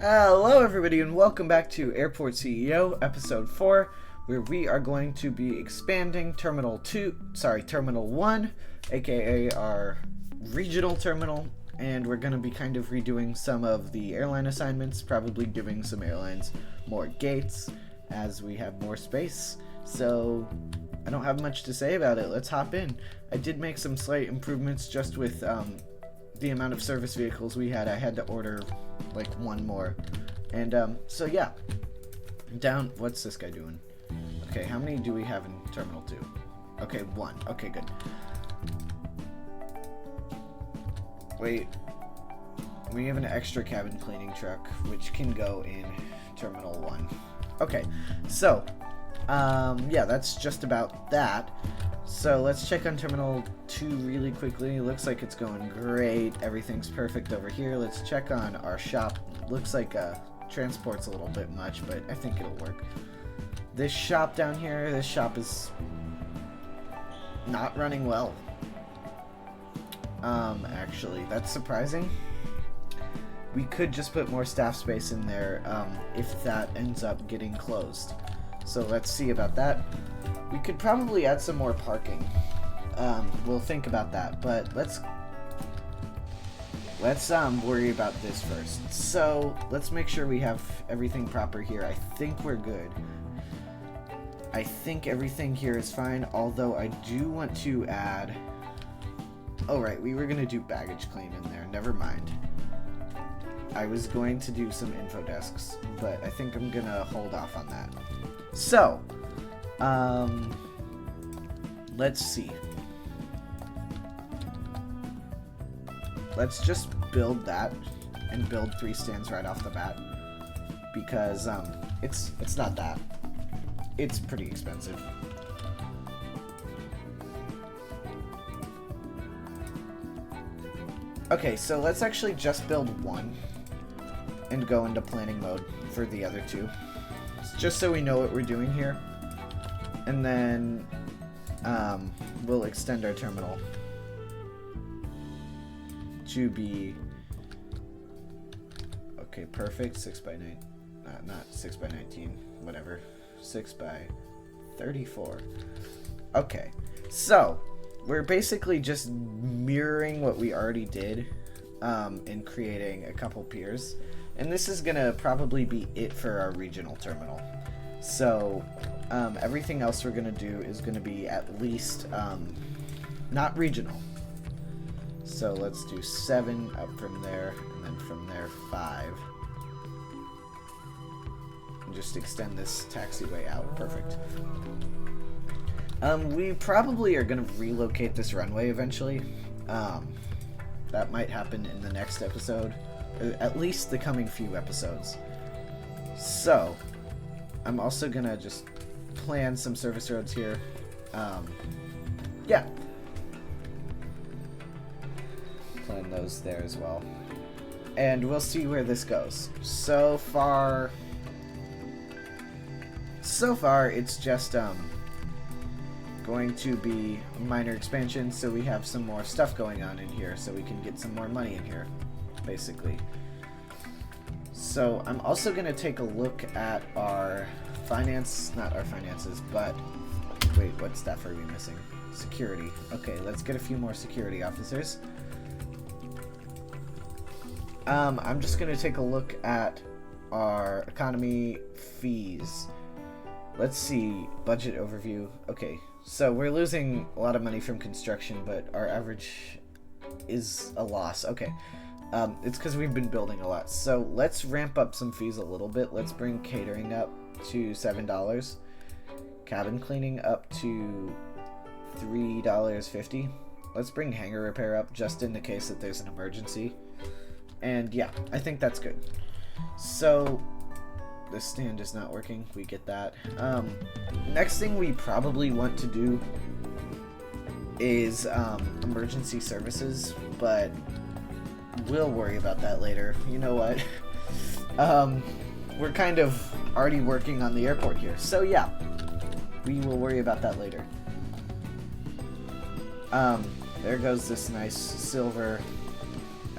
Hello everybody and welcome back to Airport CEO episode 4, where we are going to be expanding Terminal 1, aka our regional terminal, and we're going to be kind of redoing some of the airline assignments, probably giving some airlines more gates as we have more space. So I don't have much to say about it. Let's hop in. I did make some slight improvements just with the amount of service vehicles we had. I had to order like one more, and so yeah, what's this guy doing? Okay, how many do we have in Terminal 2? Okay, 1. Okay, good. Wait, we have an extra cabin cleaning truck which can go in Terminal 1. Okay, so yeah, that's just about that. So let's check on Terminal 2 really quickly. Looks like it's going great. Everything's perfect over here. Let's check on our shop. Looks like transport's a little bit much, but I think it'll work. This shop down here, this shop is not running well. Actually, that's surprising. We could just put more staff space in there if that ends up getting closed. So let's see about that. We could probably add some more parking. We'll think about that, but let's worry about this first. So let's make sure we have everything proper here. I think we're good. I think everything here is fine, although I do want to add... Oh right, we were gonna do baggage claim in there. Never mind. I was going to do some info desks, but I think I'm gonna hold off on that. So, let's see. Let's just build that and build 3 stands right off the bat, because it's not that. It's pretty expensive. Okay, so let's actually just build 1 and go into planning mode for the other 2. Just so we know what we're doing here. And then we'll extend our terminal to be... Okay, perfect. 6 by 9. Not 6 by 19. Whatever. 6 by 34. Okay. So, we're basically just mirroring what we already did in creating a couple piers. And this is going to probably be it for our regional terminal. So everything else we're going to do is going to be at least not regional. So let's do 7 up from there, and then from there 5. And just extend this taxiway out. Perfect. We probably are going to relocate this runway eventually. That might happen in the next episode. At least the coming few episodes. So, I'm also gonna just plan some service roads here. Yeah. Plan those there as well. And we'll see where this goes. So far, it's just, going to be a minor expansion, so we have some more stuff going on in here, so we can get some more money in here, basically. So I'm also going to take a look at our not our finances, but wait, what stuff are we missing? Security. Okay, let's get a few more security officers. I'm just going to take a look at our economy fees. Let's see, budget overview. Okay, so we're losing a lot of money from construction, but our average is a loss. Okay, it's because we've been building a lot. So let's ramp up some fees a little bit. Let's bring catering up to $7. Cabin cleaning up to $3.50. Let's bring hangar repair up just in the case that there's an emergency. And yeah, I think that's good. So... this stand is not working. We get that. Next thing we probably want to do is emergency services, but we'll worry about that later. You know what? We're kind of already working on the airport here, so yeah, we will worry about that later. There goes this nice silver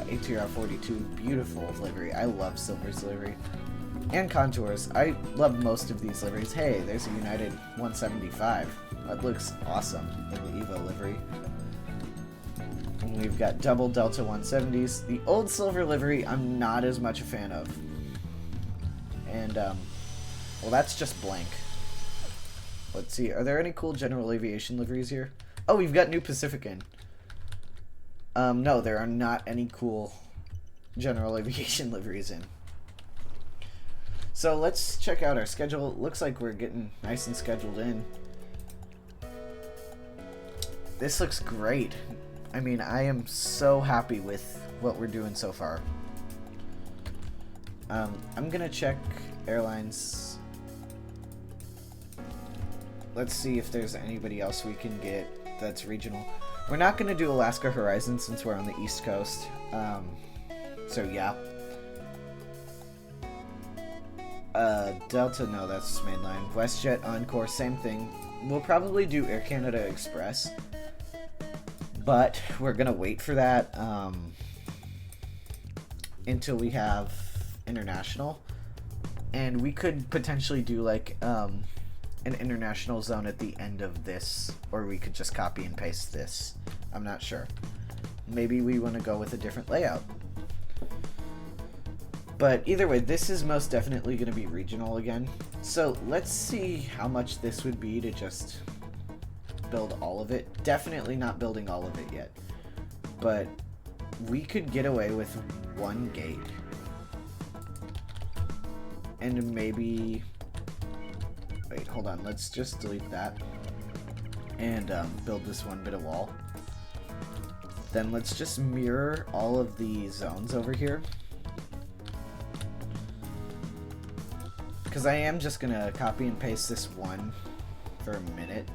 ATR 42, beautiful livery. I love Silver's livery. And Contours. I love most of these liveries. Hey, there's a United 175. That looks awesome in the Evo livery. And we've got double Delta 170s. The old Silver livery, I'm not as much a fan of. And, well, that's just blank. Let's see. Are there any cool General Aviation liveries here? Oh, we've got New Pacific in. No, there are not any cool General Aviation liveries in. So let's check out our schedule. It looks like we're getting nice and scheduled in. This looks great. I mean, I am so happy with what we're doing so far. I'm gonna check airlines. Let's see if there's anybody else we can get that's regional. We're not gonna do Alaska Horizon since we're on the East Coast. So yeah. Delta, no, that's mainline. WestJet, Encore, same thing. We'll probably do Air Canada Express, but we're gonna wait for that until we have international, and we could potentially do like an international zone at the end of this, or we could just copy and paste this. I'm not sure. Maybe we want to go with a different layout. But either way, this is most definitely going to be regional again. So let's see how much this would be to just build all of it. Definitely not building all of it yet. But we could get away with one gate. And maybe... Wait, hold on. Let's just delete that. And build this one bit of wall. Then let's just mirror all of the zones over here. Because I am just going to copy and paste this one for a minute.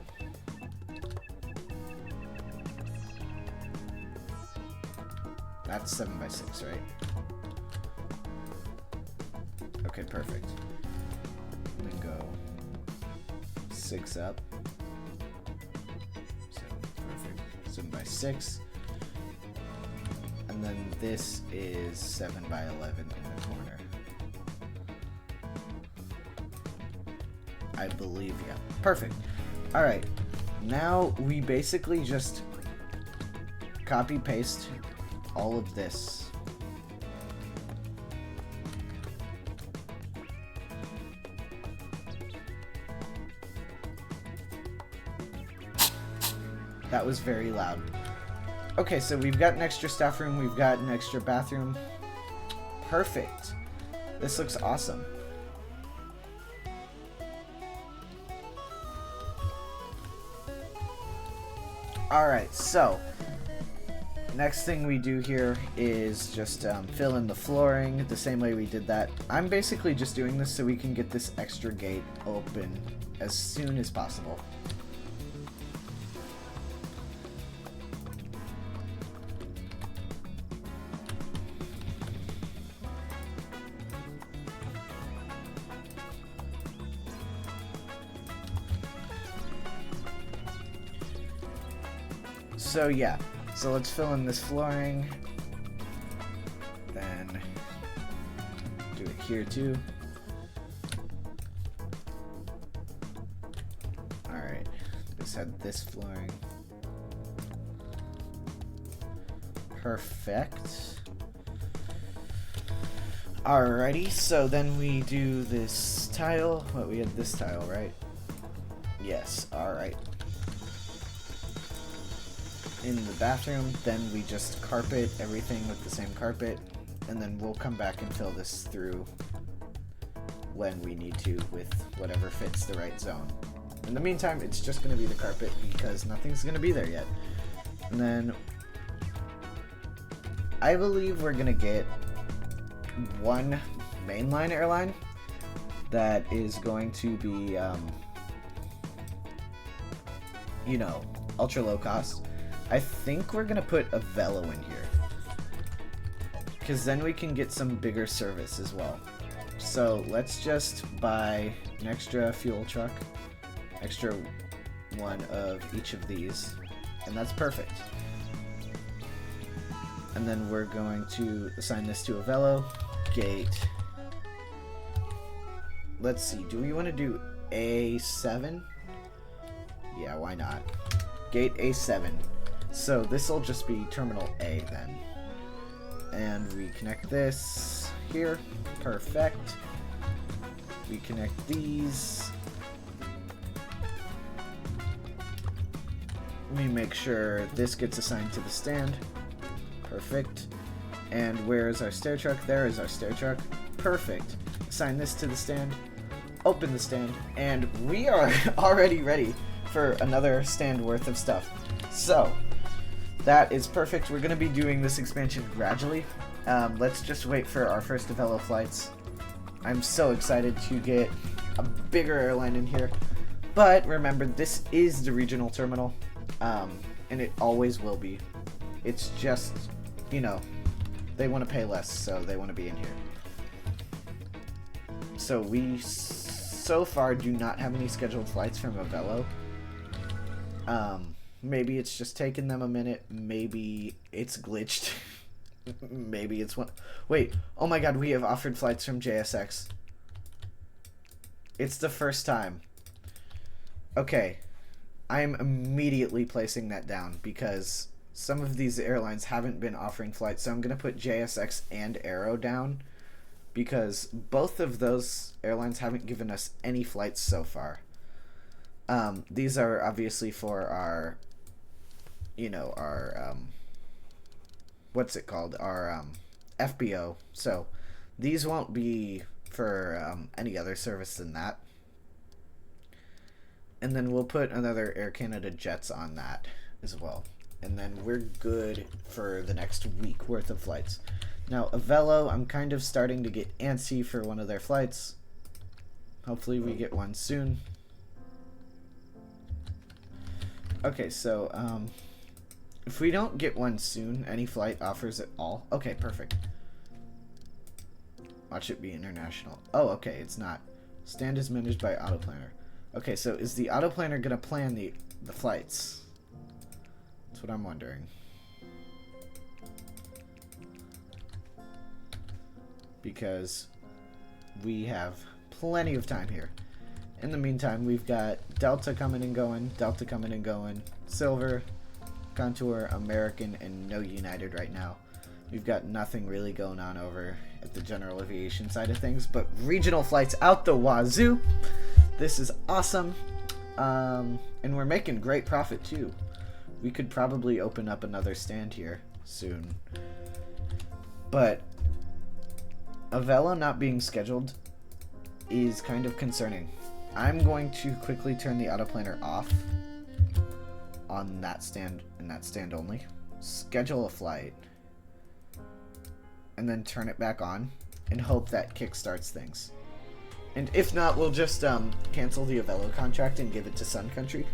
That's 7x6, right? Okay, perfect. And then go 6 up. So, perfect. 7x6. And then this is 7x11 in the corner. I believe, yeah. Perfect. Alright. Now we basically just copy paste all of this. That was very loud. Okay, so we've got an extra staff room, we've got an extra bathroom. Perfect. This looks awesome. Alright, so next thing we do here is just fill in the flooring the same way we did that. I'm basically just doing this so we can get this extra gate open as soon as possible. So yeah, so let's fill in this flooring, then do it here too. Alright, just had this flooring. Perfect. Alrighty, so then we do this tile. What, we had this tile, right? Yes, alright. In the bathroom, then we just carpet everything with the same carpet, and then we'll come back and fill this through when we need to with whatever fits the right zone. In the meantime, it's just going to be the carpet because nothing's going to be there yet. And then I believe we're going to get one mainline airline that is going to be, you know, ultra low cost. I think we're gonna put a Velo in here, because then we can get some bigger service as well. So let's just buy an extra fuel truck, extra one of each of these, and that's perfect. And then we're going to assign this to Avello. Gate. Let's see, do we want to do A7? Yeah, why not? Gate A7. So this will just be terminal A then. And we connect this here. Perfect. We connect these. We make sure this gets assigned to the stand. Perfect. And where's our stair truck? There is our stair truck. Perfect. Assign this to the stand. Open the stand. And we are already ready for another stand worth of stuff. So, that is perfect. We're going to be doing this expansion gradually. Let's just wait for our first Avello flights. I'm so excited to get a bigger airline in here. But remember, this is the regional terminal. And it always will be. It's just, you know, they want to pay less, so they want to be in here. So we so far do not have any scheduled flights from Avello. Maybe it's just taken them a minute. Maybe it's glitched. Maybe it's one. Wait, oh my god, we have offered flights from JSX. It's the first time. Okay, I'm immediately placing that down because some of these airlines haven't been offering flights. So I'm going to put JSX and ACEO down because both of those airlines haven't given us any flights so far. These are obviously for our, you know, our, what's it called? Our FBO. So these won't be for any other service than that. And then we'll put another Air Canada Jets on that as well. And then we're good for the next week worth of flights. Now, Avello, I'm kind of starting to get antsy for one of their flights. Hopefully we get one soon. Okay, so, if we don't get one soon, any flight offers at all. Okay, perfect. Watch it be international. Oh, okay, it's not. Stand is managed by autoplanner. Okay, so is the autoplanner going to plan the flights? That's what I'm wondering. Because we have plenty of time here. In the meantime, we've got Delta coming and going, Delta coming and going, Silver, Contour, American, and no United right now. We've got nothing really going on over at the general aviation side of things, but regional flights out the wazoo. This is awesome. And we're making great profit too. We could probably open up another stand here soon. But Avello not being scheduled is kind of concerning. I'm going to quickly turn the autoplanner off on that stand and that stand only. Schedule a flight. And then turn it back on and hope that kickstarts things. And if not, we'll just cancel the Avello contract and give it to Sun Country.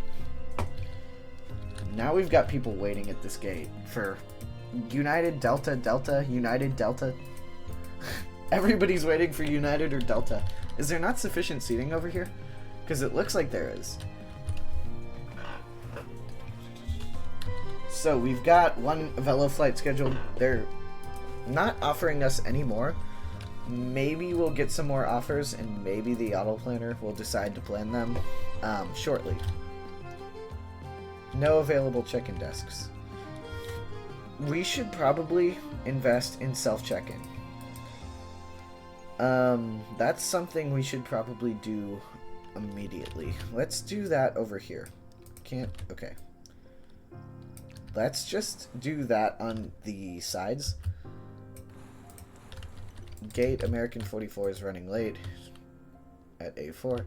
Now we've got people waiting at this gate for United, Delta, Delta, United, Delta. Everybody's waiting for United or Delta. Is there not sufficient seating over here? Because it looks like there is. So we've got one Avello flight scheduled. They're not offering us any more. Maybe we'll get some more offers, and maybe the autoplanner will decide to plan them shortly. No available check-in desks. We should probably invest in self-check-in. That's something we should probably do immediately. Let's do that over here. Can't, okay. Let's just do that on the sides. Gate American 44 is running late at A4.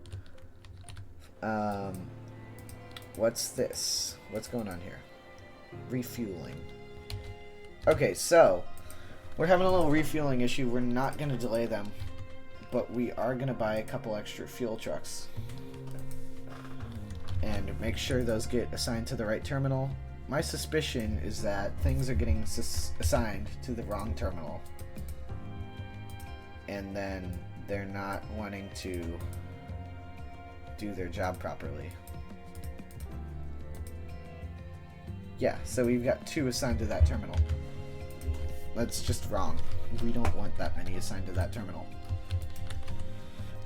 What's this? What's going on here? Refueling. Okay, so we're having a little refueling issue. We're not going to delay them, but we are going to buy a couple extra fuel trucks and make sure those get assigned to the right terminal. My suspicion is that things are getting assigned to the wrong terminal, and then they're not wanting to do their job properly. Yeah, so we've got 2 assigned to that terminal. That's just wrong. We don't want that many assigned to that terminal.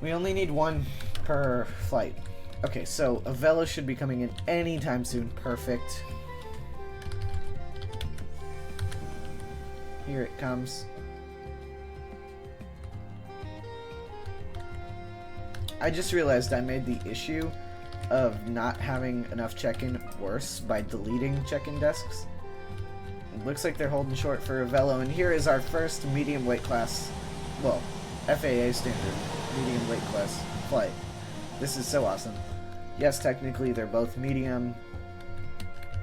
We only need one per flight. Okay, so a Velo should be coming in anytime soon. Perfect. Here it comes. I just realized I made the issue of not having enough check-in worse by deleting check-in desks. It looks like they're holding short for a Velo, and here is our first medium weight class, well, FAA standard medium weight class flight. This is so awesome. Yes, technically they're both medium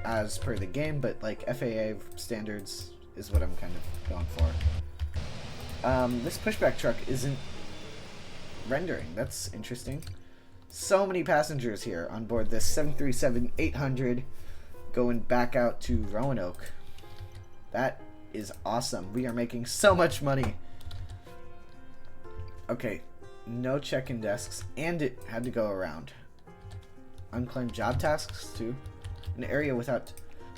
as per the game, but like FAA standards is what I'm kind of going for. This pushback truck isn't rendering. That's interesting. So many passengers here on board this 737-800 going back out to Roanoke. That is awesome. We are making so much money. Okay, no check-in desks, and it had to go around. Unclaimed job tasks too. An area without...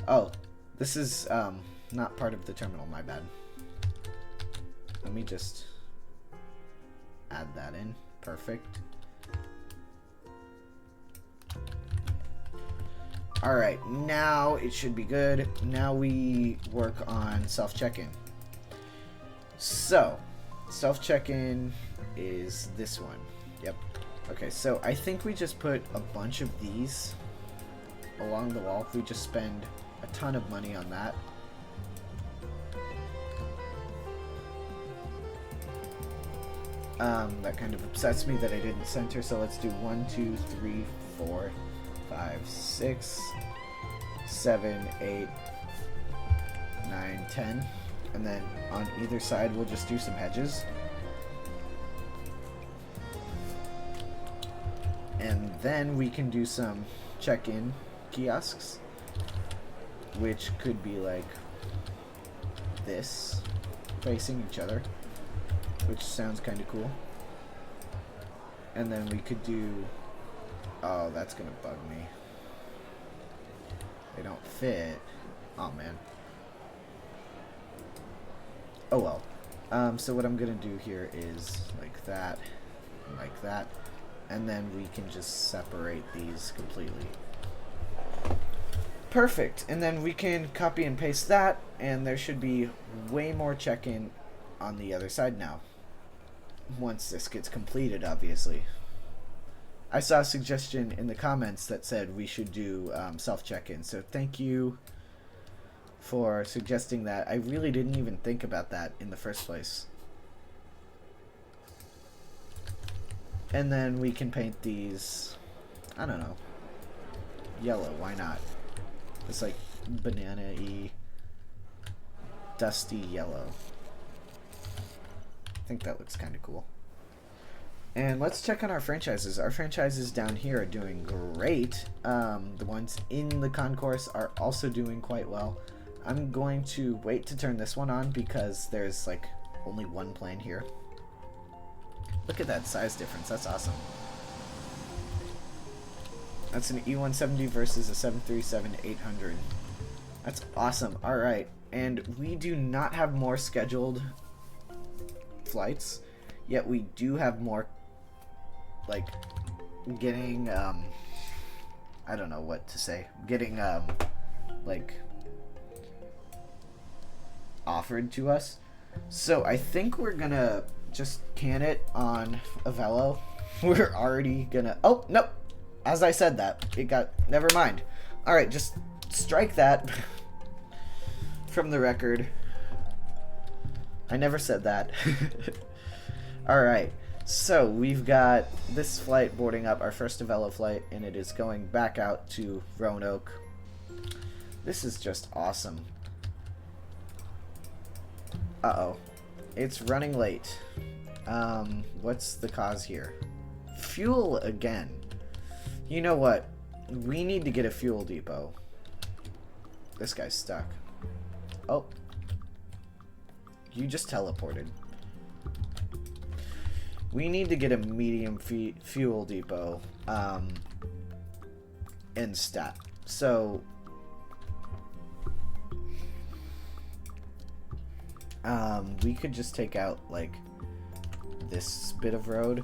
Oh, this is not part of the terminal, my bad. Let me just add that in. Perfect. Alright, now it should be good. Now we work on self-check-in. So, self-check-in is this one. Yep. Okay, so I think we just put a bunch of these along the wall. We just spend a ton of money on that. That kind of upsets me that I didn't center, so let's do 1, 2, 3, 4, 5, 6, 7, 8, 9, 10. And then on either side we'll just do some hedges. And then we can do some check-in kiosks, which could be like this, facing each other, which sounds kind of cool. And then we could do... Oh, that's gonna bug me. They don't fit. Oh, man. Oh, well. So what I'm gonna do here is like that, and like that, and then we can just separate these completely. Perfect. And then we can copy and paste that, and there should be way more check-in on the other side now. Once this gets completed, obviously. I saw a suggestion in the comments that said we should do self-check-in, so thank you for suggesting that. I really didn't even think about that in the first place. And then we can paint these, I don't know, yellow, why not? It's like banana-y, dusty yellow. I think that looks kind of cool. And let's check on our franchises. Our franchises down here are doing great. The ones in the concourse are also doing quite well. I'm going to wait to turn this one on because there's like only one plane here. Look at that size difference. That's awesome. That's an E-170 versus a 737-800. That's awesome. All right. And we do not have more scheduled flights, yet we do have more, like, getting, I don't know what to say. Getting, like, offered to us. So I think we're gonna just can it on a Velo. We're already gonna... Oh, nope. As I said that, it got... Never mind. Alright, just strike that from the record. I never said that. Alright, so we've got this flight boarding up, our first Velo flight, and it is going back out to Roanoke. This is just awesome. Uh-oh. It's running late. What's the cause here? Fuel again. You know what? We need to get a fuel depot. This guy's stuck. Oh. You just teleported. We need to get a medium fuel depot in stat. So We could just take out, like, this bit of road.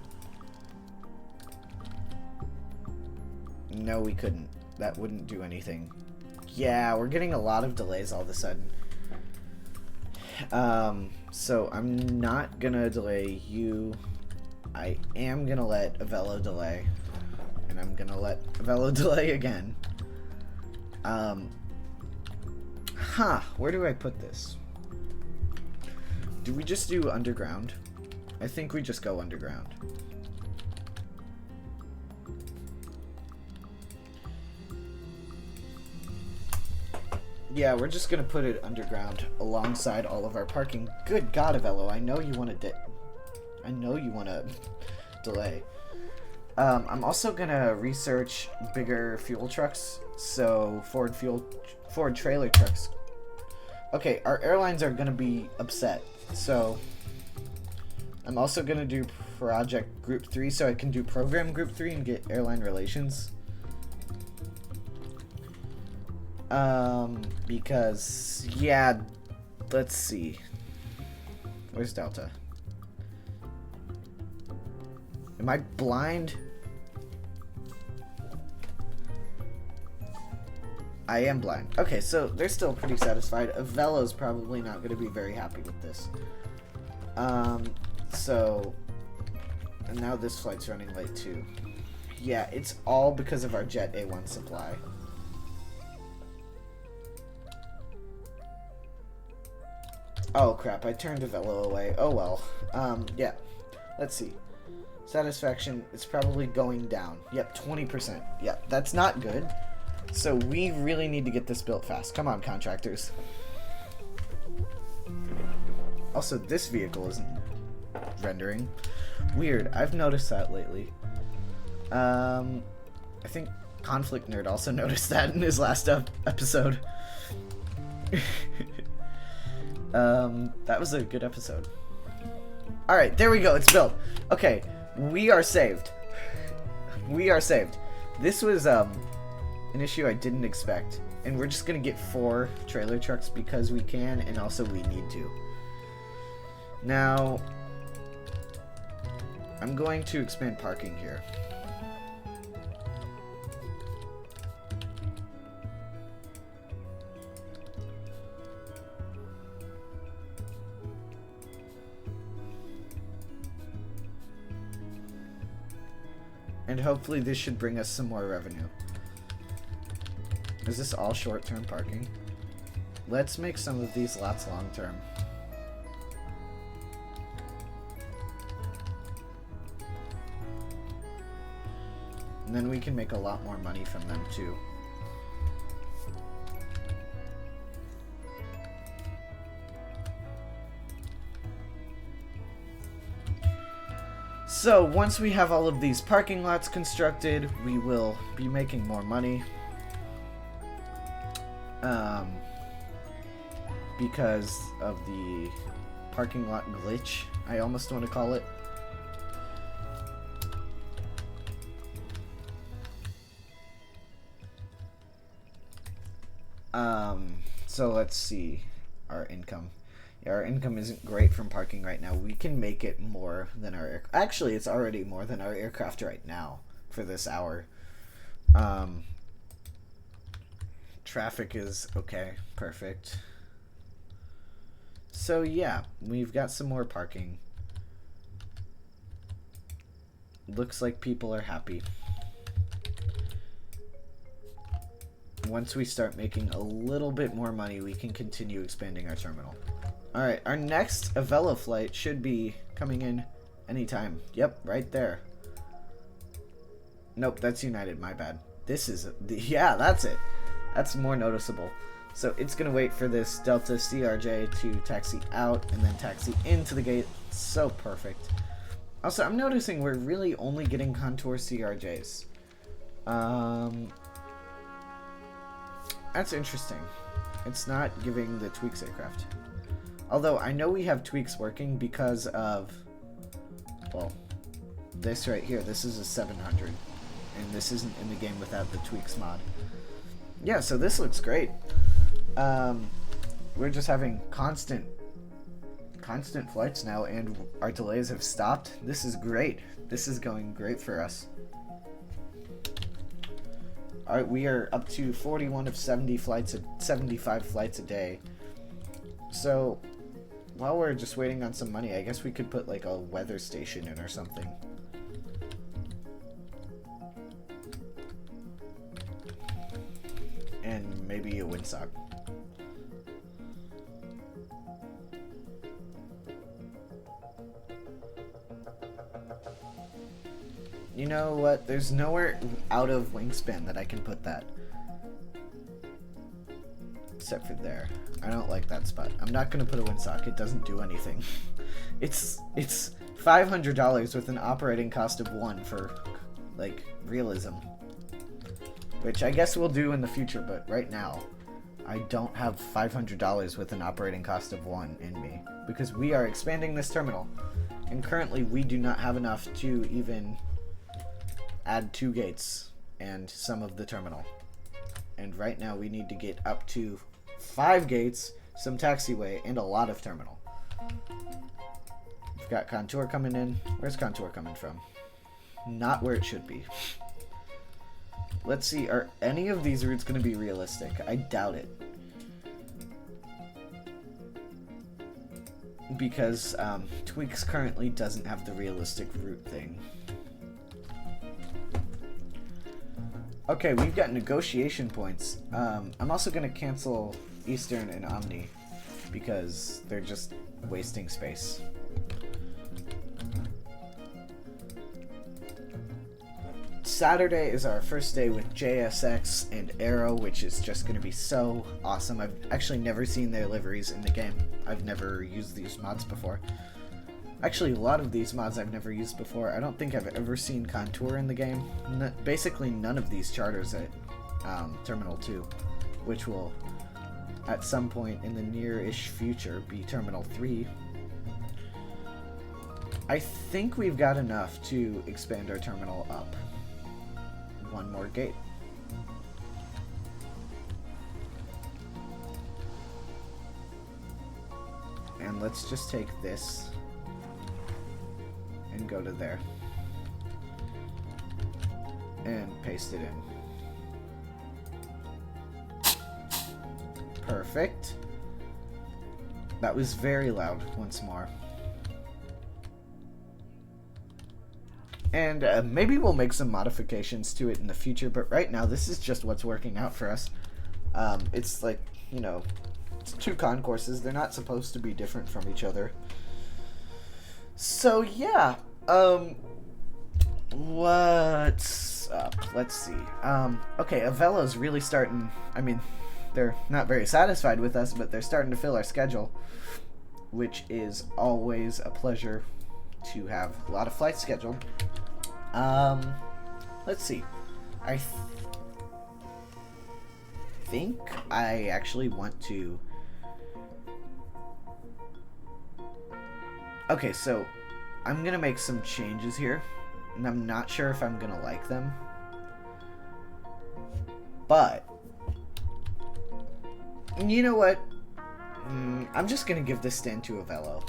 No, we couldn't. That wouldn't do anything. Yeah, we're getting a lot of delays all of a sudden. So I'm not gonna delay you. I am gonna let Avello delay. And I'm gonna let Avello delay again. Where do I put this? Do we just do underground? I think we just go underground. Yeah, we're just gonna put it underground alongside all of our parking. Good God, Avello, I know you want to delay. I'm also gonna research bigger fuel trucks, so Ford trailer trucks. Okay, our airlines are gonna be upset, so I'm also gonna do project group 3 so I can do program group 3 and get airline relations. Because, yeah, let's see. Where's Delta? Am I blind? I am blind. Okay, so they're still pretty satisfied. Avello's probably not going to be very happy with this. And now this flight's running late too. Yeah, it's all because of our Jet A1 supply. Oh crap, I turned Avello away. Oh well. Yeah. Let's see. Satisfaction is probably going down. Yep, 20%. Yep, that's not good. So we really need to get this built fast. Come on, contractors. Also, this vehicle isn't rendering. Weird. I've noticed that lately. I think Conflict Nerd also noticed that in his last episode. That was a good episode. Alright, there we go. It's built. Okay, we are saved. We are saved. This was, an issue I didn't expect. And we're just gonna get 4 trailer trucks because we can, and also we need to. Now, I'm going to expand parking here. And hopefully this should bring us some more revenue. Is this all short-term parking? Let's make some of these lots long-term. And then we can make a lot more money from them too. So once we have all of these parking lots constructed, we will be making more money. Because of the parking lot glitch, I almost want to call it. So let's see our income. Yeah, our income isn't great from parking right now. We can make it more than our actually, it's already more than our aircraft right now for this hour. Traffic is okay, perfect. So yeah, we've got some more parking. Looks like people are happy. Once we start making a little bit more money, we can continue expanding our terminal. Alright, our next Avello flight should be coming in anytime. Yep, right there. Nope, that's United, my bad. This is, yeah, that's it. That's more noticeable. So it's going to wait for this Delta CRJ to taxi out and then taxi into the gate. So perfect. Also, I'm noticing we're really only getting Contour CRJs. That's interesting. It's not giving the Tweaks aircraft. Although, I know we have Tweaks working because of, well, this right here. This is a 700. And this isn't in the game without the Tweaks mod. Yeah, so this looks great. We're just having constant constant flights now, and our delays have stopped. This is great. This is going great for us. Alright, we are up to 41 of 75 flights a day. So, while we're just waiting on some money, I guess we could put like a weather station in or something. And maybe a windsock. You know what? There's nowhere out of wingspan that I can put that. Except for there. I don't like that spot. I'm not gonna put a windsock. It doesn't do anything. It's $500 with an operating cost of 1 for, like, realism. Which I guess we'll do in the future, but right now, I don't have $500 with an operating cost of 1 in me. Because we are expanding this terminal. And currently, we do not have enough to even add 2 gates and some of the terminal. And right now, we need to get up to 5 gates, some taxiway, and a lot of terminal. We've got Contour coming in. Where's Contour coming from? Not where it should be. Let's see, are any of these routes going to be realistic? I doubt it. Because Tweaks currently doesn't have the realistic route thing. Okay, we've got negotiation points. I'm also going to cancel Eastern and Omni because they're just wasting space. Saturday is our first day with JSX and ACEO, which is just going to be so awesome. I've actually never seen their liveries in the game. I've never used these mods before. Actually, a lot of these mods I've never used before. I don't think I've ever seen Contour in the game. Basically, none of these charters at Terminal 2, which will, at some point in the near-ish future, be Terminal 3. I think we've got enough to expand our terminal up. 1 more gate. And let's just take this and go to there. And paste it in. Perfect. That was very loud once more. And maybe we'll make some modifications to it in the future, but right now this is just what's working out for us. It's like, you know, it's 2 concourses. They're not supposed to be different from each other. So yeah, what's up? Let's see. Okay, Avelo's really starting, I mean, they're not very satisfied with us, but they're starting to fill our schedule, which is always a pleasure to have a lot of flights scheduled. Let's see. I think I actually want to... Okay, so I'm gonna make some changes here, and I'm not sure if I'm gonna like them. But, you know what? I'm just gonna give this stand to Avelo.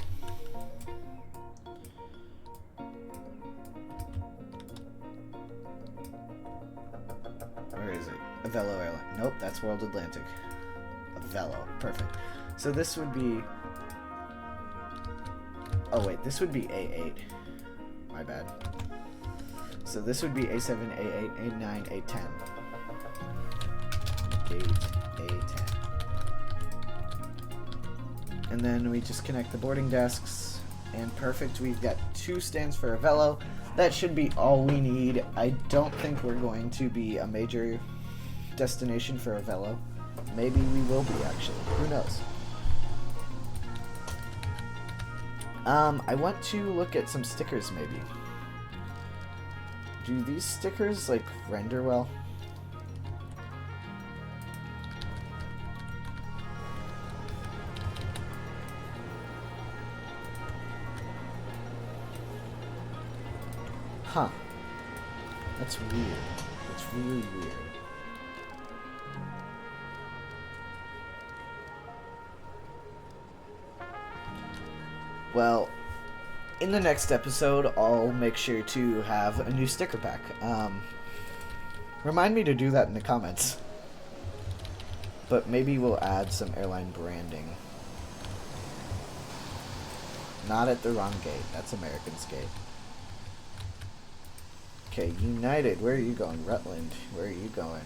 Where is it? Avelo Airline. Nope, that's World Atlantic. Avelo. Perfect. So this would be... Oh wait, this would be A8. My bad. So this would be A7, A8, A9, A10. 8, A10. And then we just connect the boarding desks. And perfect, we've got 2 stands for Avelo. That should be all we need. I don't think we're going to be a major destination for Avelo. Maybe we will be, actually. Who knows? I want to look at some stickers, maybe. Do these stickers, like, render well? Huh. That's weird. That's really weird. Well, in the next episode, I'll make sure to have a new sticker pack. Remind me to do that in the comments. But maybe we'll add some airline branding. Not at the wrong gate. That's American's gate. Okay, United. Where are you going? Rutland. Where are you going?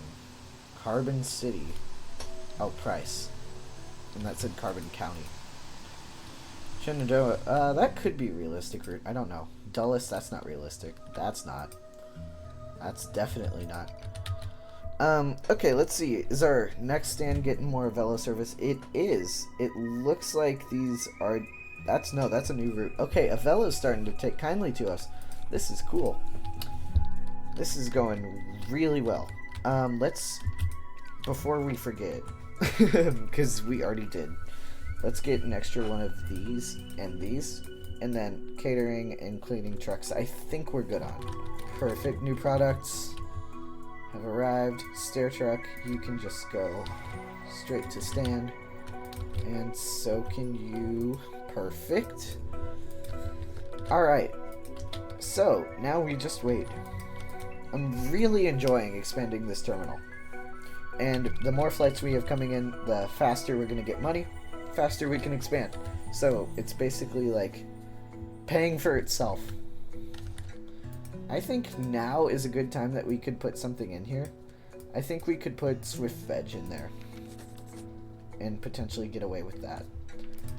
Carbon City. Oh, Price. And that said Carbon County. Shenandoah. That could be a realistic route. I don't know. Dulles, that's not realistic. That's not. That's definitely not. Okay, let's see. Is our next stand getting more Velo service? It is. It looks like these are... that's a new route. Okay, a Velo's starting to take kindly to us. This is cool. This is going really well. Let's... before we forget, because we already did, let's get an extra one of these, and then catering and cleaning trucks. I think we're good on. Perfect. New products have arrived. Stair truck, you can just go straight to stand, and so can you. Perfect. Alright, so now we just wait. I'm really enjoying expanding this terminal, and the more flights we have coming in, the faster we're gonna get money, faster we can expand. So it's basically like paying for itself. I think now is a good time that we could put something in here. I think we could put Swift Veg in there and potentially get away with that.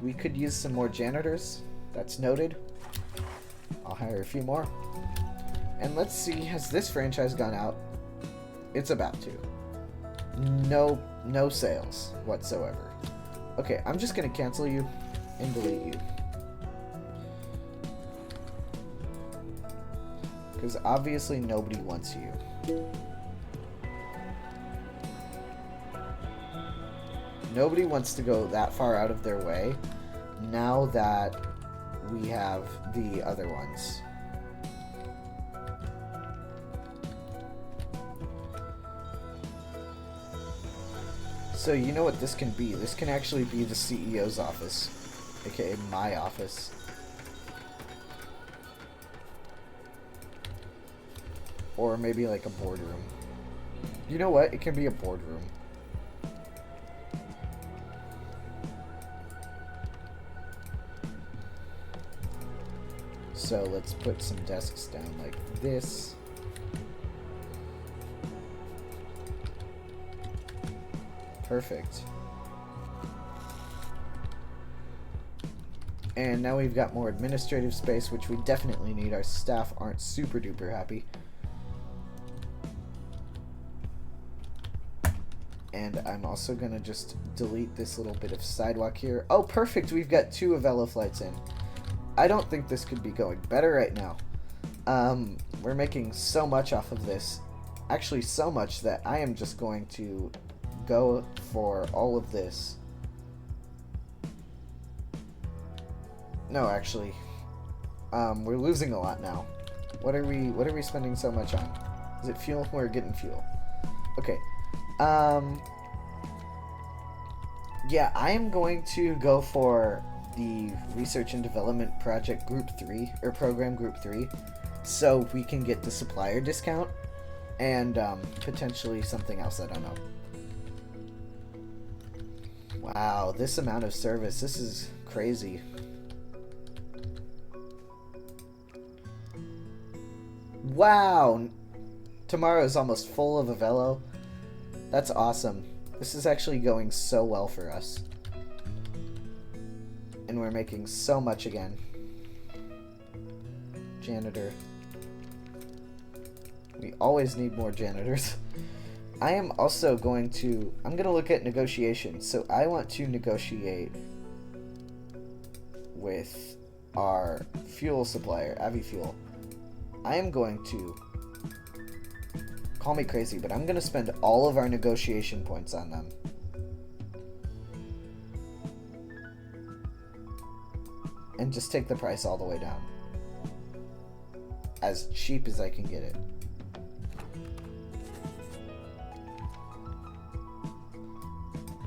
We could use some more janitors. That's noted. I'll hire a few more. And let's see, has this franchise gone out? It's about to. No sales whatsoever. Okay, I'm just gonna cancel you and delete you. Because obviously nobody wants you. Nobody wants to go that far out of their way now that we have the other ones. So you know what this can be? This can actually be the CEO's office, aka my office. Or maybe like a boardroom. You know what? It can be a boardroom. So let's put some desks down like this. Perfect. And now we've got more administrative space, which we definitely need. Our staff aren't super duper happy. And I'm also gonna just delete this little bit of sidewalk here. Oh, perfect! We've got 2 Avelo flights in. I don't think this could be going better right now. We're making so much off of this. Actually, so much that I am just going to go for all of this. No, actually, we're losing a lot now. What are we spending so much on? Is it fuel? We're getting fuel. Okay. Yeah, I am going to go for the Research and Development Project Group 3, or Program Group 3, so we can get the supplier discount, and potentially something else, I don't know. Wow, this amount of service, this is crazy. Wow! Tomorrow is almost full of Avelo. That's awesome. This is actually going so well for us. And we're making so much again. Janitor. We always need more janitors. I am also going to... I'm going to look at negotiations. So I want to negotiate with our fuel supplier, AviFuel. I am going to... Call me crazy, but I'm going to spend all of our negotiation points on them. And just take the price all the way down. As cheap as I can get it.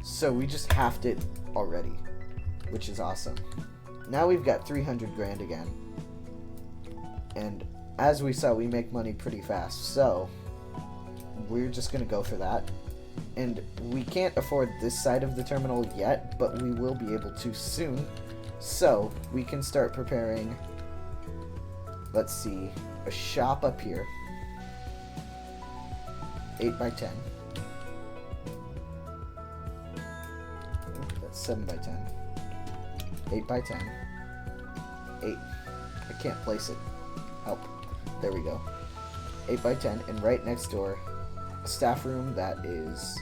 So we just halved it already, which is awesome. now we've got 300 grand again. And as we saw, we make money pretty fast, so we're just gonna go for that. And we can't afford this side of the terminal yet, but we will be able to soon. So we can start preparing, let's see, a shop up here. 8 by 10. That's 7 by 10. 8 by 10. 8. I can't place it. Help. There we go. 8 by 10, and right next door, a staff room that is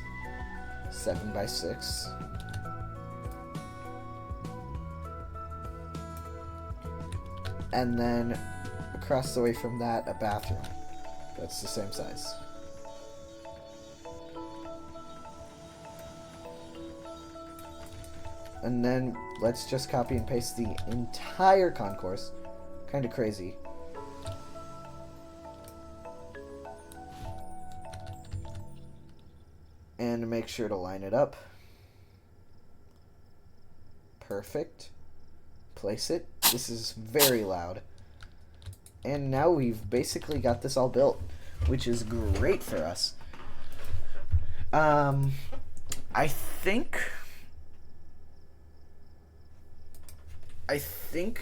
7 by 6. And then across the way from that, a bathroom. That's the same size. And then let's just copy and paste the entire concourse. Kind of crazy. And make sure to line it up. Perfect. Place it. This is very loud. And now we've basically got this all built, which is great for us. I think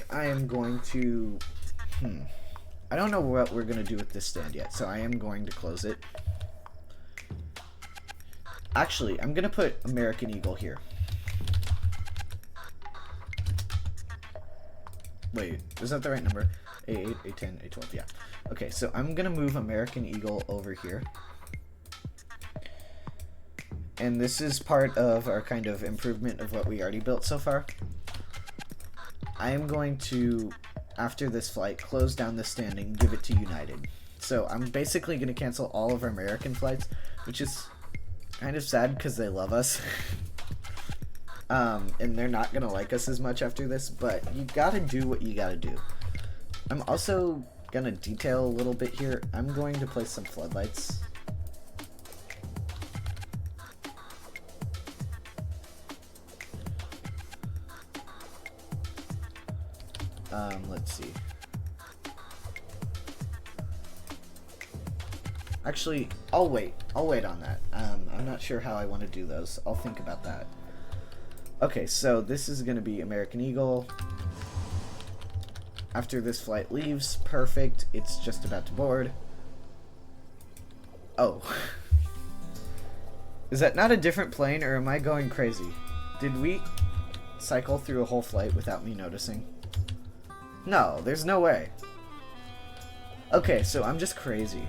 I am going to... I don't know what we're going to do with this stand yet, so I am going to close it. Actually, I'm going to put American Eagle here. Wait, is that the right number? A8, A10, A12, yeah. Okay, so I'm going to move American Eagle over here. And this is part of our kind of improvement of what we already built so far. I am going to, after this flight, close down this stand and give it to United. So I'm basically going to cancel all of our American flights, which is kind of sad because they love us. And they're not going to like us as much after this, but you got to do what you got to do. I'm also going to detail a little bit here. I'm going to place some floodlights. Let's see. Actually, I'll wait on that. I'm not sure how I want to do those. I'll think about that. Okay, so this is going to be American Eagle. After this flight leaves, perfect. It's just about to board. Oh. Is that not a different plane, or am I going crazy? Did we cycle through a whole flight without me noticing? No, there's no way. Okay, so I'm just crazy.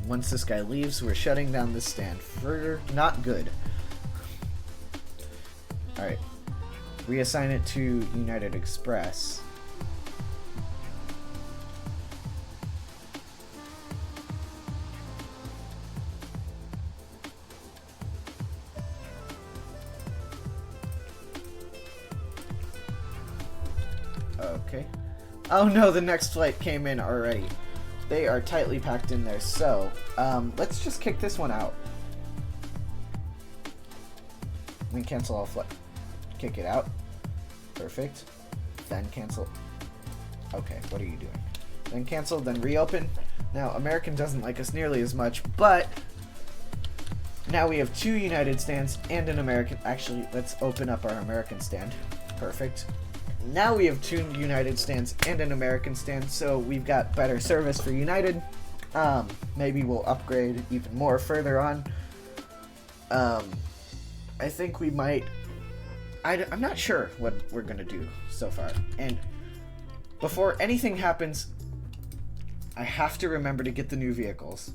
Once this guy leaves, we're shutting down this stand further. Not good. Alright. Reassign it to United Express. Okay. Oh no, the next flight came in already. They are tightly packed in there, so let's just kick this one out. Then cancel all flight. Kick it out. Perfect. Then cancel. Okay, what are you doing? Then cancel, then reopen. Now, American doesn't like us nearly as much, but now we have 2 United stands and an American. Actually, let's open up our American stand. Perfect. Now we have 2 United stands and an American stand, so we've got better service for United. Maybe we'll upgrade even more further on. I think we might... I'm not sure what we're going to do so far. And before anything happens, I have to remember to get the new vehicles.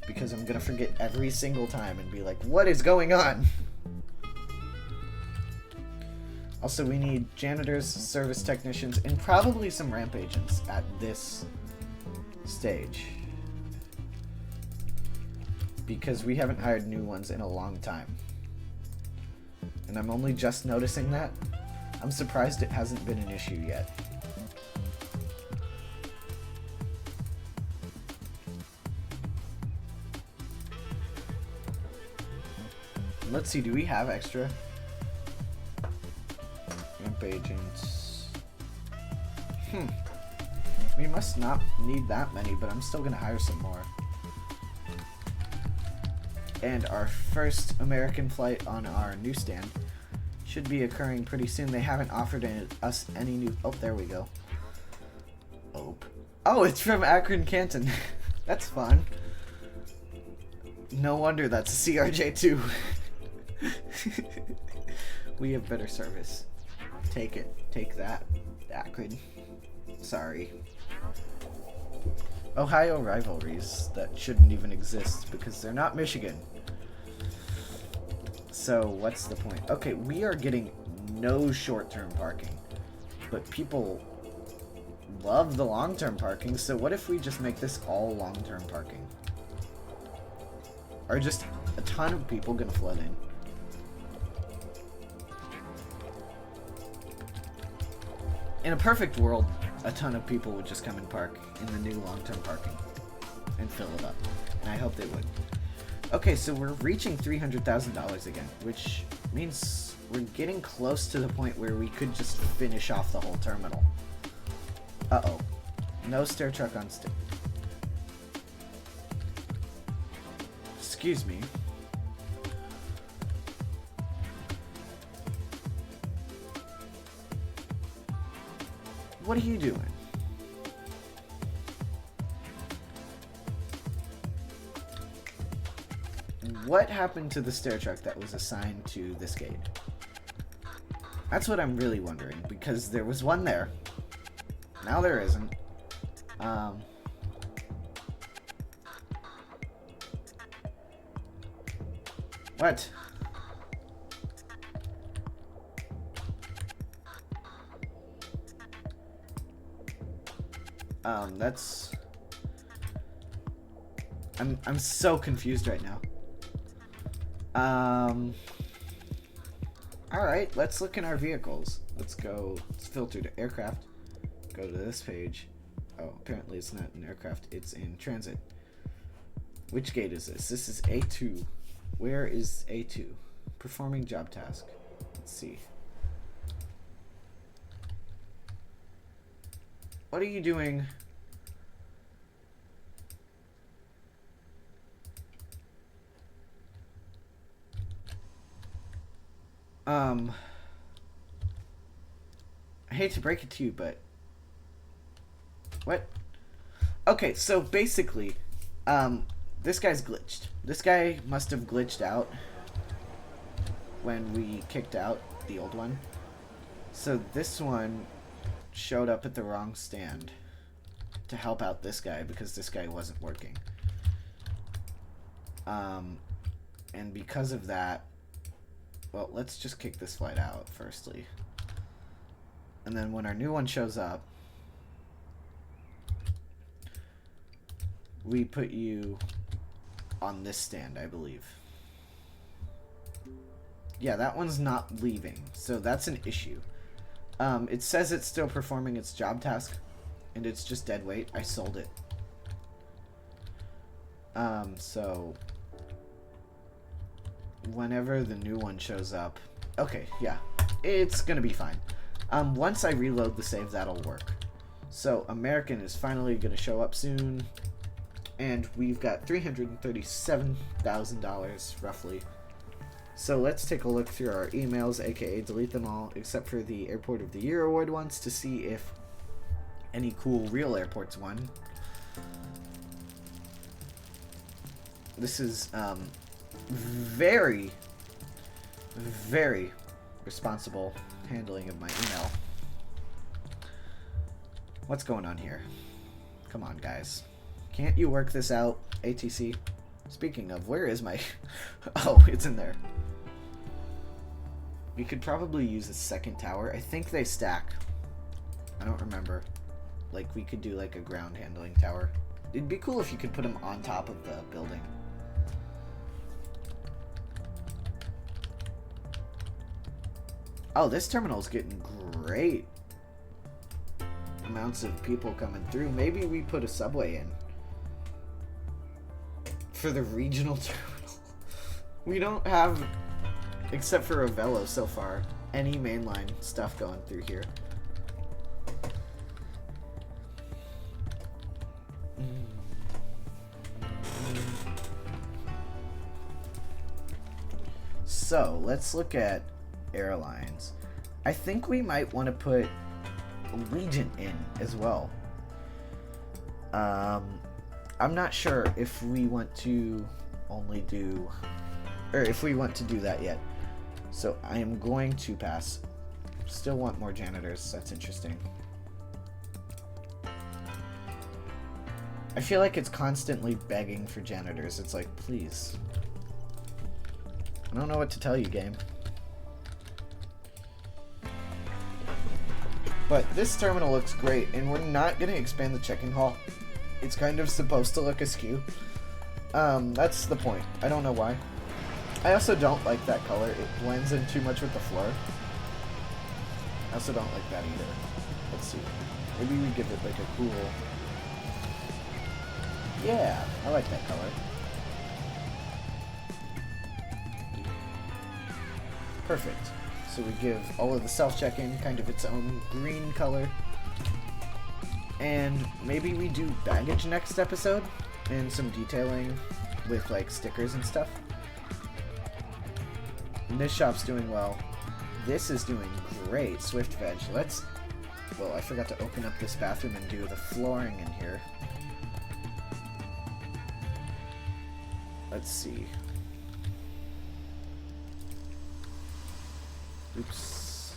Because I'm going to forget every single time and be like, what is going on? Also, we need janitors, service technicians, and probably some ramp agents at this stage. Because we haven't hired new ones in a long time. And I'm only just noticing that. I'm surprised it hasn't been an issue yet. Let's see, do we have extra imp agents? We must not need that many, but I'm still gonna hire some more. And our first American flight on our newsstand should be occurring pretty soon. They haven't offered us any new... Oh, there we go. Oh, it's from Akron, Canton. That's fun. No wonder that's a CRJ2. We have better service. Take it. Take that, Akron. Sorry. Ohio rivalries that shouldn't even exist because they're not Michigan. So what's the point? Okay, we are getting no short-term parking, but people love the long-term parking. So what if we just make this all long-term parking? Are just a ton of people gonna flood in? In a perfect world, a ton of people would just come and park in the new long-term parking and fill it up. And I hope they would. Okay, so we're reaching $300,000 again, which means we're getting close to the point where we could just finish off the whole terminal. Uh-oh. No stair truck on stage. Excuse me. What are you doing? What happened to the stair truck that was assigned to this gate? That's what I'm really wondering, because there was one there. Now there isn't. What? That's... I'm so confused right now. Alright, let's look in our vehicles. Let's filter to aircraft. Go to this page. Oh, apparently it's not in aircraft, it's in transit. Which gate is this? This is A2. Where is A2? Performing job task. Let's see. What are you doing? I hate to break it to you, but... What? Okay, so basically, this guy's glitched. This guy must have glitched out when we kicked out the old one. So this one showed up at the wrong stand to help out this guy because this guy wasn't working. And because of that, well, let's just kick this flight out firstly. And then when our new one shows up, we put you on this stand, I believe. Yeah, that one's not leaving, so that's an issue. It says it's still performing its job task, and it's just dead weight. I sold it. So whenever the new one shows up, okay, yeah, it's gonna be fine. Once I reload the save, that'll work. So American is finally gonna show up soon, and we've got $337,000 roughly. So let's take a look through our emails, aka delete them all, except for the Airport of the Year award ones, to see if any cool real airports won. This is very, very responsible handling of my email. What's going on here? Come on, guys. Can't you work this out, ATC? Speaking of, where is my... Oh, it's in there. We could probably use a second tower. I think they stack. I don't remember. Like, we could do like a ground handling tower. It'd be cool if you could put them on top of the building. Oh, this terminal's getting great amounts of people coming through. Maybe we put a subway in for the regional terminal. We don't have Except for Ravello so far. Any mainline stuff going through here. So, let's look at airlines. I think we might want to put Allegiant in as well. I'm not sure if we want to only do, or if we want to do that yet. So I am going to pass. Still want more janitors. That's interesting. I feel like it's constantly begging for janitors. It's like, please. I don't know what to tell you, game. But this terminal looks great, and we're not going to expand the check-in hall. It's kind of supposed to look askew. That's the point. I don't know why. I also don't like that color. It blends in too much with the floor. I also don't like that either. Let's see. Maybe we give it like a cool... Yeah, I like that color. Perfect. So we give all of the self-check-in kind of its own green color. And maybe we do baggage next episode and some detailing with like stickers and stuff. And this shop's doing well. This is doing great. Swift Veg. Let's... Well, I forgot to open up this bathroom and do the flooring in here. Let's see. Oops.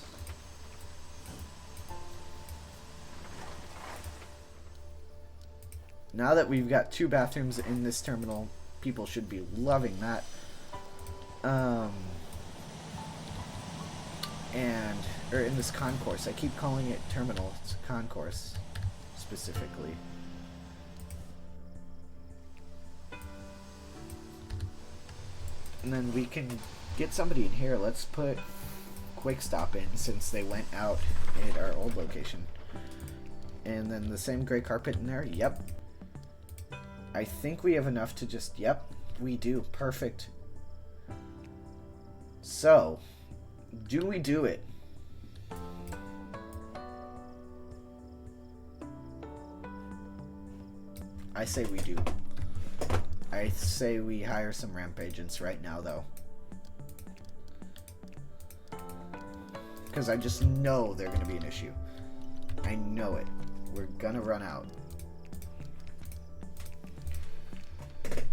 Now that we've got 2 bathrooms in this terminal, people should be loving that. Or in this concourse. I keep calling it terminal. It's concourse, specifically. And then we can get somebody in here. Let's put Quick Stop in, since they went out at our old location. And then the same gray carpet in there. Yep. I think we have enough to just... Yep, we do. Perfect. So, do we do it? I say we do. I say we hire some ramp agents right now, though. Because I just know they're going to be an issue. I know it. We're going to run out.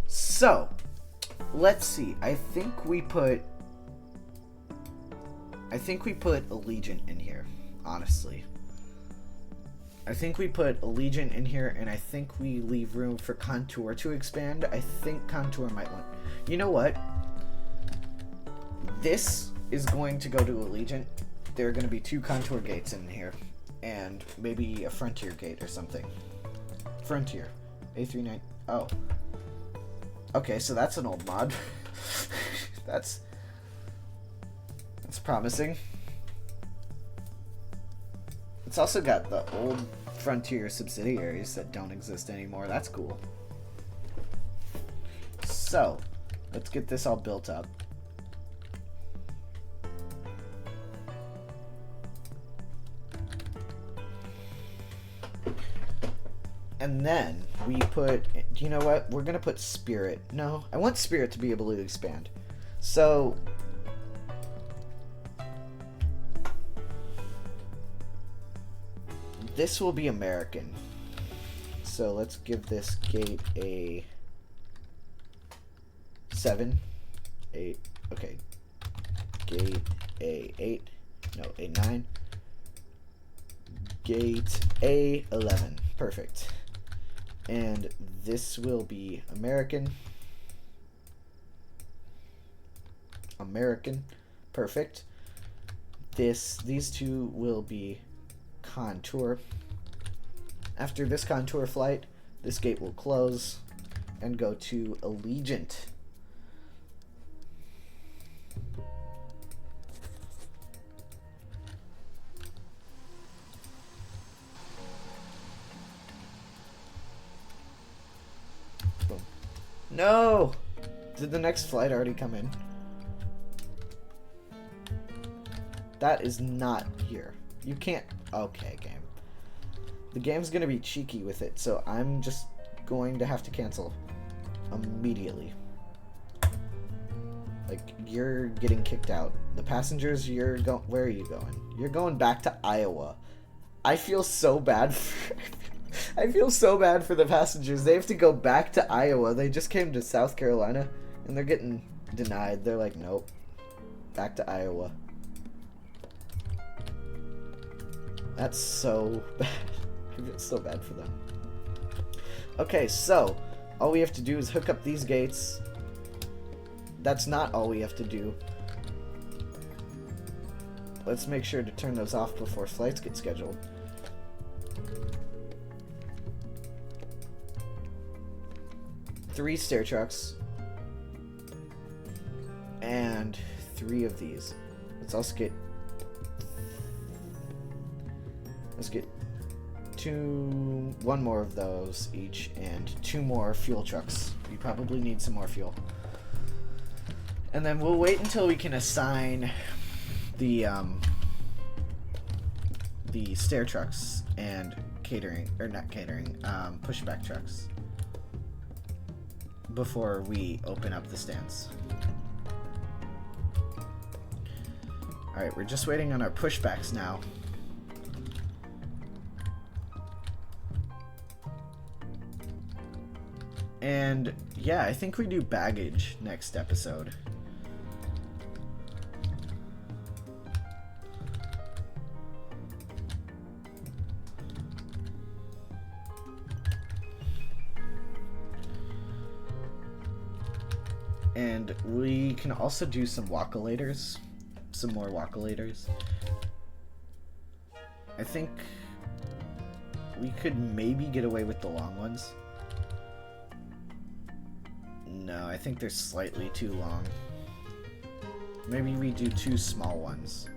So, let's see. I think we put Allegiant in here, honestly. I think we put Allegiant in here, and I think we leave room for Contour to expand. I think Contour might want... You know what? This is going to go to Allegiant. There are going to be 2 Contour gates in here, and maybe a Frontier gate or something. Frontier. A39... Oh. Okay, so that's an old mod. That's promising. It's also got the old Frontier subsidiaries that don't exist anymore. That's cool. So, let's get this all built up. And then we put, do you know what? We're going to put Spirit. No, I want Spirit to be able to expand. So, this will be American. So let's give this gate a 7, 8, okay. Gate a 8, no, a 9. Gate a 11, perfect. And this will be American. American, perfect. These 2 will be Contour. After this Contour flight, this gate will close and go to Allegiant. Boom. No! Did the next flight already come in? That is not here. You can't... Okay, game. The game's gonna be cheeky with it, so I'm just going to have to cancel immediately. Like, you're getting kicked out. The passengers, you're going... Where are you going? You're going back to Iowa. I feel so bad for... I feel so bad for the passengers. They have to go back to Iowa. They just came to South Carolina, and they're getting denied. They're like, nope. Back to Iowa. That's so bad. I feel so bad for them. Okay, so all we have to do is hook up these gates. That's not all we have to do. Let's make sure to turn those off before flights get scheduled. Three stair trucks. And 3 of these. Let's also get... Let's get 1 more of those each, and 2 more fuel trucks. We probably need some more fuel. And then we'll wait until we can assign the stair trucks and catering, or not catering, pushback trucks before we open up the stands. Alright, we're just waiting on our pushbacks now. And yeah, I think we do baggage next episode. And we can also do some walkolators. Some more walkolators. I think we could maybe get away with the long ones. No, I think they're slightly too long. Maybe we do 2 small ones.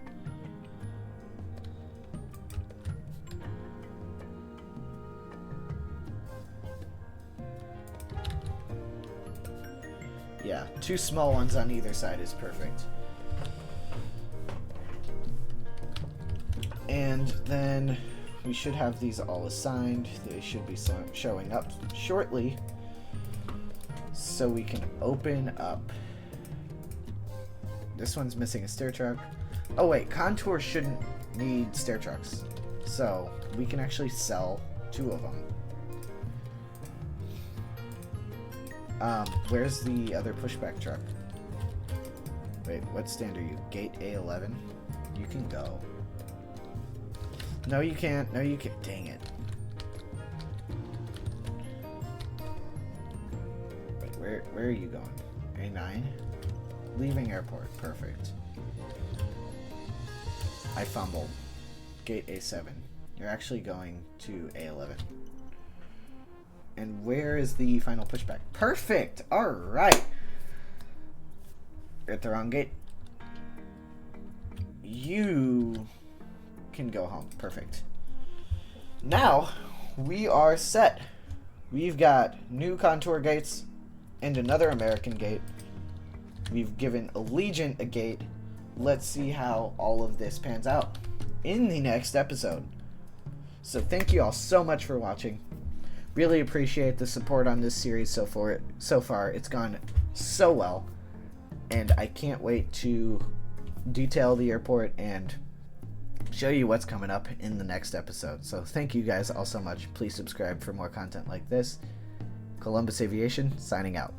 Yeah, 2 small ones on either side is perfect. And then we should have these all assigned. They should be showing up shortly. So we can open up. This one's missing a stair truck. Oh wait, Contour shouldn't need stair trucks. So we can actually sell 2 of them. Where's the other pushback truck? Wait, what stand are you? Gate A11? You can go. No, you can't. No, you can't. Dang it. Wait, where are you going? A9? Leaving airport. Perfect. I fumbled. Gate A7. You're actually going to A11. And where is the final pushback? Perfect! Alright! You're at the wrong gate. You can go home. Perfect. Now, we are set. We've got new Contour gates and another American gate. We've given Allegiant a gate. Let's see how all of this pans out in the next episode. So thank you all so much for watching. Really appreciate the support on this series so far. It's gone so well, and I can't wait to detail the airport and show you what's coming up in the next episode. So thank you guys all so much. Please subscribe for more content like this. Columbus Aviation signing out.